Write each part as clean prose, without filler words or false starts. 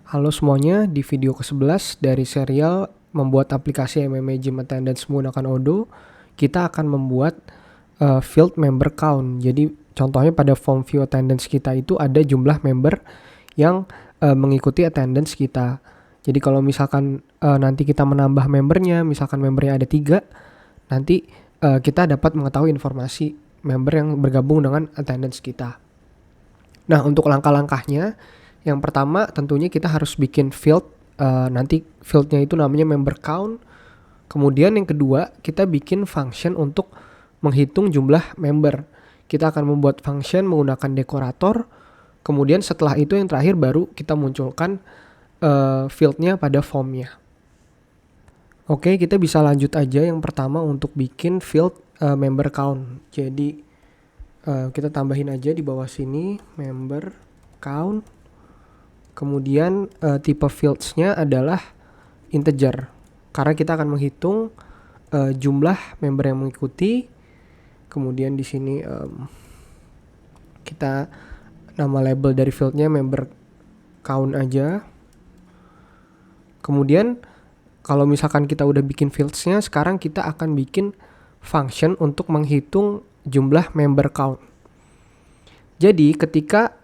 Halo semuanya, di video ke-11 dari serial membuat aplikasi MMA Gym Attendance menggunakan Odoo, kita akan membuat field member count. Jadi contohnya pada form view attendance kita itu ada jumlah member yang mengikuti attendance kita. Jadi kalau misalkan nanti kita menambah membernya, misalkan membernya ada 3, nanti kita dapat mengetahui informasi member yang bergabung dengan attendance kita. Nah, untuk langkah-langkahnya, yang pertama tentunya kita harus bikin field, nanti fieldnya itu namanya member count. Kemudian yang kedua, kita bikin function untuk menghitung jumlah member. Kita akan membuat function menggunakan dekorator. Kemudian setelah itu yang terakhir baru kita munculkan fieldnya pada formnya. Oke, kita bisa lanjut aja yang pertama untuk bikin field member count. Jadi kita tambahin aja di bawah sini member count. Kemudian tipe fields-nya adalah integer. Karena kita akan menghitung jumlah member yang mengikuti. Kemudian di sini kita nama label dari field-nya member count aja. Kemudian kalau misalkan kita udah bikin fields-nya, sekarang kita akan bikin function untuk menghitung jumlah member count. Jadi ketika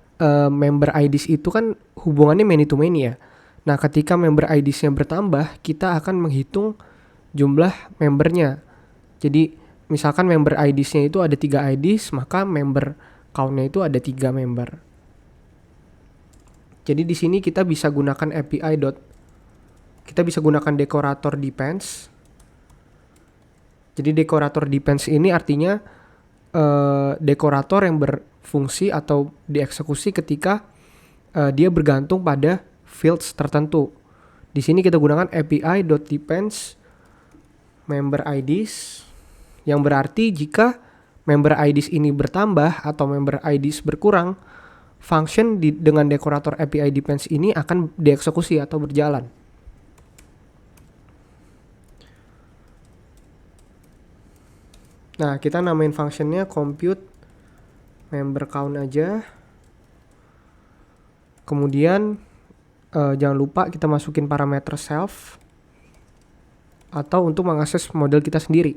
member IDs itu kan hubungannya many to many ya. Nah, ketika member IDs-nya bertambah, kita akan menghitung jumlah membernya. Jadi misalkan member IDs-nya itu ada 3 IDs, maka member count-nya itu ada 3 member. Jadi di sini kita bisa gunakan kita bisa gunakan dekorator depends. Jadi dekorator depends ini artinya dekorator yang berfungsi atau dieksekusi ketika dia bergantung pada fields tertentu. Di sini kita gunakan API.depends member IDs, yang berarti jika member IDs ini bertambah atau member IDs berkurang, function dengan dekorator API depends ini akan dieksekusi atau berjalan. Nah, kita namain functionnya compute member count aja. Kemudian jangan lupa kita masukin parameter self atau untuk mengakses model kita sendiri.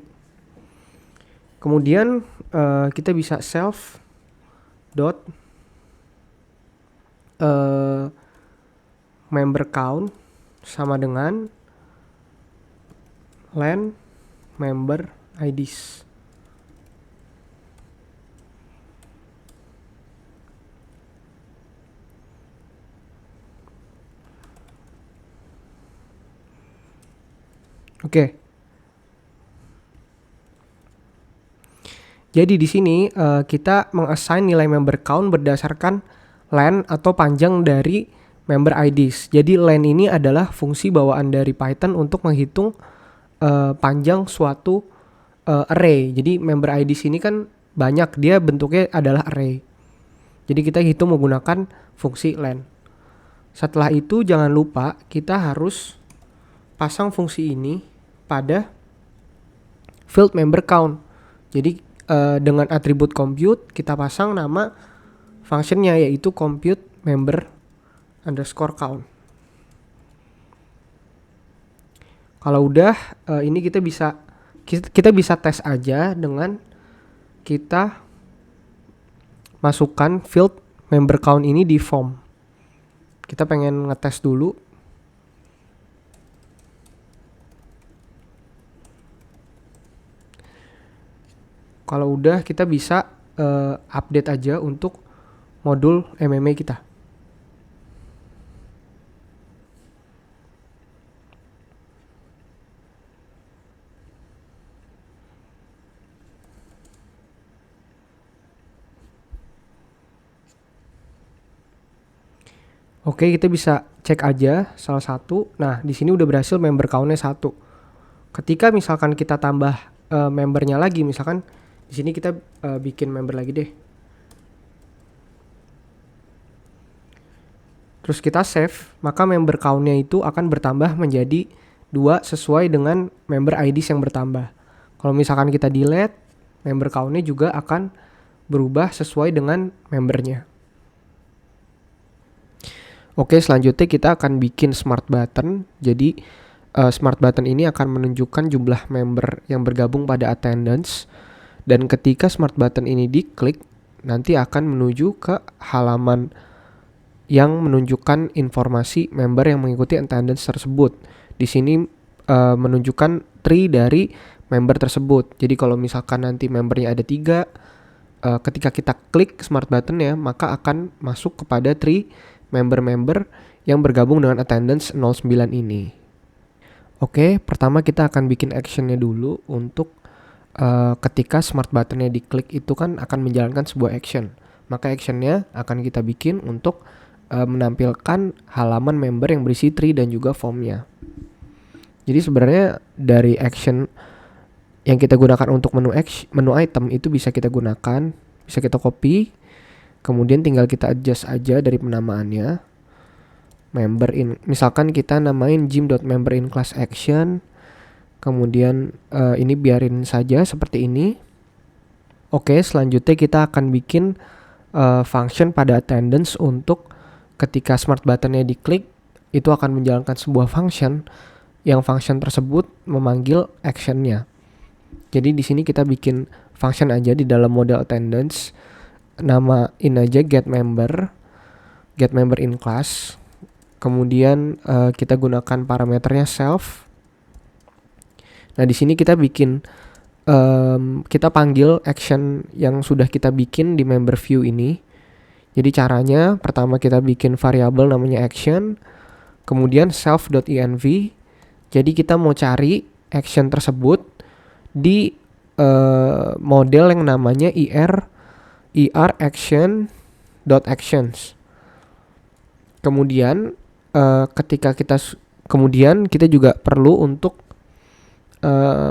Kemudian kita bisa self dot member count sama dengan len member IDs. Oke. Jadi di sini kita mengassign nilai member count berdasarkan len atau panjang dari member IDs. Jadi len ini adalah fungsi bawaan dari Python untuk menghitung panjang suatu array. Jadi member IDs ini kan banyak, dia bentuknya adalah array. Jadi kita hitung menggunakan fungsi len. Setelah itu jangan lupa kita harus pasang fungsi ini pada field member count. Jadi dengan atribut compute kita pasang nama functionnya yaitu compute member underscore count. Kalau udah ini kita bisa tes aja dengan kita masukkan field member count ini di form. Kita pengen ngetes dulu. Kalau udah kita bisa update aja untuk modul MMA kita. Oke, kita bisa cek aja salah satu. Nah, di sini udah berhasil member count-nya 1. Ketika misalkan kita tambah membernya lagi, misalkan di sini kita bikin member lagi deh. Terus kita save, maka member count-nya itu akan bertambah menjadi 2 sesuai dengan member IDs yang bertambah. Kalau misalkan kita delete, member count-nya juga akan berubah sesuai dengan membernya. Oke, selanjutnya kita akan bikin smart button. Jadi smart button ini akan menunjukkan jumlah member yang bergabung pada attendance. Dan ketika smart button ini diklik, nanti akan menuju ke halaman yang menunjukkan informasi member yang mengikuti attendance tersebut. Di sini menunjukkan tree dari member tersebut. Jadi kalau misalkan nanti membernya ada 3, ketika kita klik smart button ya, maka akan masuk kepada tree member-member yang bergabung dengan attendance 09 ini. Oke, pertama kita akan bikin actionnya dulu untuk ketika smart buttonnya diklik itu kan akan menjalankan sebuah action. Maka actionnya akan kita bikin untuk menampilkan halaman member yang berisi tree dan juga formnya. Jadi sebenarnya dari action yang kita gunakan untuk menu item itu bisa kita gunakan, bisa kita copy, kemudian tinggal kita adjust aja dari penamaannya. Member in, misalkan kita namain gym.member_in_class_action. Kemudian ini biarin saja seperti ini. Oke, selanjutnya kita akan bikin function pada attendance untuk ketika smart buttonnya diklik, itu akan menjalankan sebuah function yang function tersebut memanggil actionnya. Jadi di sini kita bikin function aja di dalam model attendance, namain aja get member in class. Kemudian kita gunakan parameternya self. Nah di sini kita bikin kita panggil action yang sudah kita bikin di member view ini. Jadi caranya pertama kita bikin variabel namanya action, kemudian self.env. Jadi kita mau cari action tersebut di model yang namanya er action.actions. Kemudian kemudian kita juga perlu untuk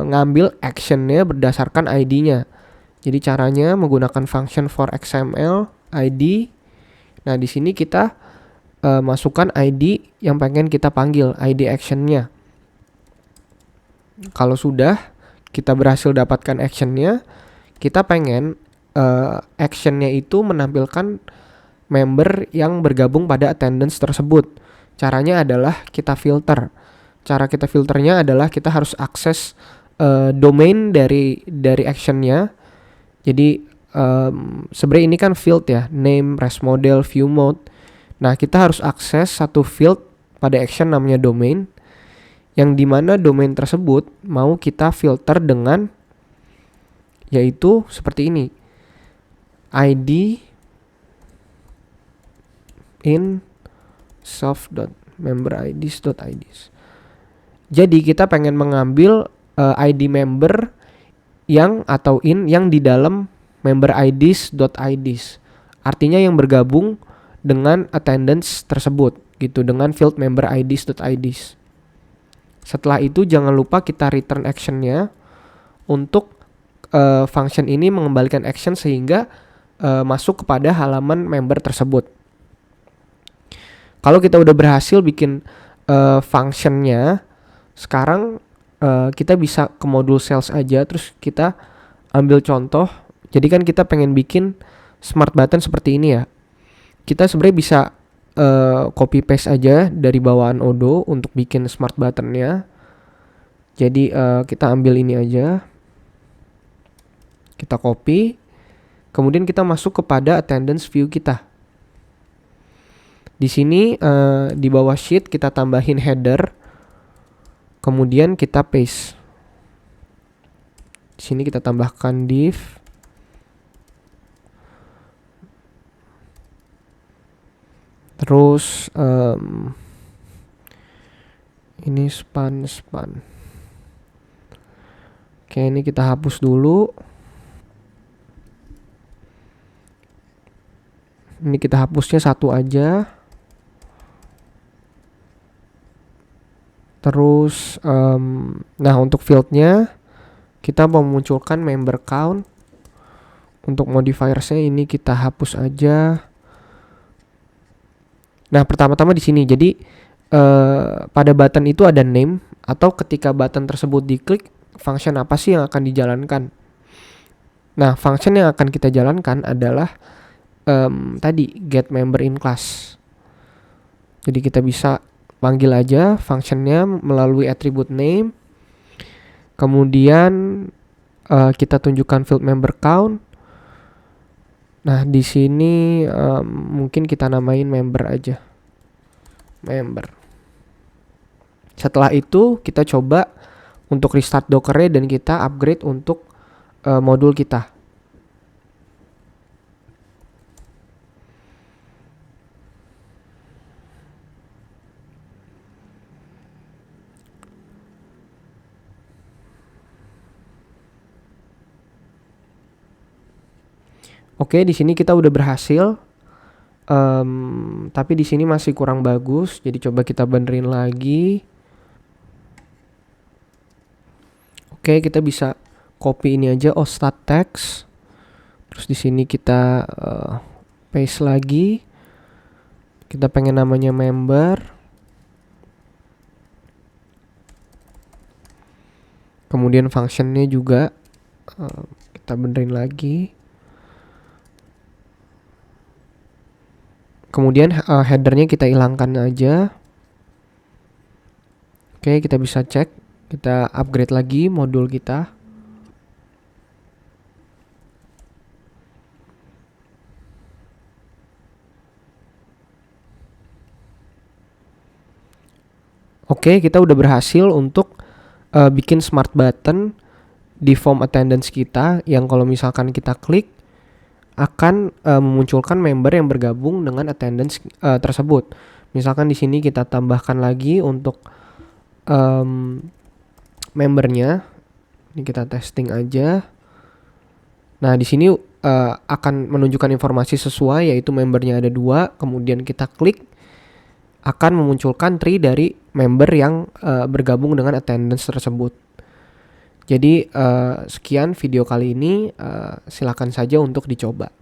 ngambil actionnya berdasarkan ID-nya. Jadi caranya menggunakan function for XML ID. Nah di sini kita masukkan ID yang pengen kita panggil, ID actionnya. Kalau sudah kita berhasil dapatkan actionnya, kita pengen actionnya itu menampilkan member yang bergabung pada attendance tersebut. Caranya adalah kita filter. Cara kita filternya adalah kita harus akses domain dari actionnya. Jadi sebenarnya ini kan field ya, name, res model, view mode. Nah kita harus akses satu field pada action namanya domain, yang dimana domain tersebut mau kita filter dengan, yaitu seperti ini, id in self.member_ids.ids. Jadi kita pengen mengambil ID member yang atau in yang di dalam member IDs.ids. Artinya yang bergabung dengan attendance tersebut gitu, dengan field member IDs.ids. Setelah itu jangan lupa kita return actionnya untuk function ini mengembalikan action sehingga masuk kepada halaman member tersebut. Kalau kita udah berhasil bikin functionnya, sekarang kita bisa ke modul sales aja, terus kita ambil contoh. Jadi kan kita pengen bikin smart button seperti ini ya. Kita sebenarnya bisa copy paste aja dari bawaan Odoo untuk bikin smart buttonnya. Jadi kita ambil ini aja, kita copy, kemudian kita masuk kepada attendance view kita. Di sini di bawah sheet kita tambahin header, kemudian kita paste. Di sini kita tambahkan div. Terus ini span. Oke, ini kita hapus dulu. Ini kita hapusnya satu aja. Terus nah untuk fieldnya kita memunculkan member count. Untuk modifiersnya ini kita hapus aja. Nah pertama-tama di sini, jadi pada button itu ada name, atau ketika button tersebut diklik, function apa sih yang akan dijalankan. Nah function yang akan kita jalankan adalah tadi get member in class. Jadi kita bisa panggil aja functionnya melalui attribute name. Kemudian kita tunjukkan field member count. Nah, di sini mungkin kita namain member aja. Member. Setelah itu kita coba untuk restart Docker-nya dan kita upgrade untuk modul kita. Oke, di sini kita udah berhasil. Tapi di sini masih kurang bagus. Jadi coba kita benerin lagi. Oke, kita bisa copy ini aja, stat text. Terus di sini kita paste lagi. Kita pengen namanya member. Kemudian functionnya juga kita benerin lagi. Kemudian headernya kita hilangkan aja. Oke, kita bisa cek. Kita upgrade lagi modul kita. Oke, kita udah berhasil untuk bikin smart button di form attendance kita yang kalau misalkan kita klik akan memunculkan member yang bergabung dengan attendance tersebut. Misalkan di sini kita tambahkan lagi untuk membernya. Ini kita testing aja. Nah, di sini akan menunjukkan informasi sesuai, yaitu membernya ada 2. Kemudian kita klik akan memunculkan tree dari member yang bergabung dengan attendance tersebut. Jadi sekian video kali ini, silakan saja untuk dicoba.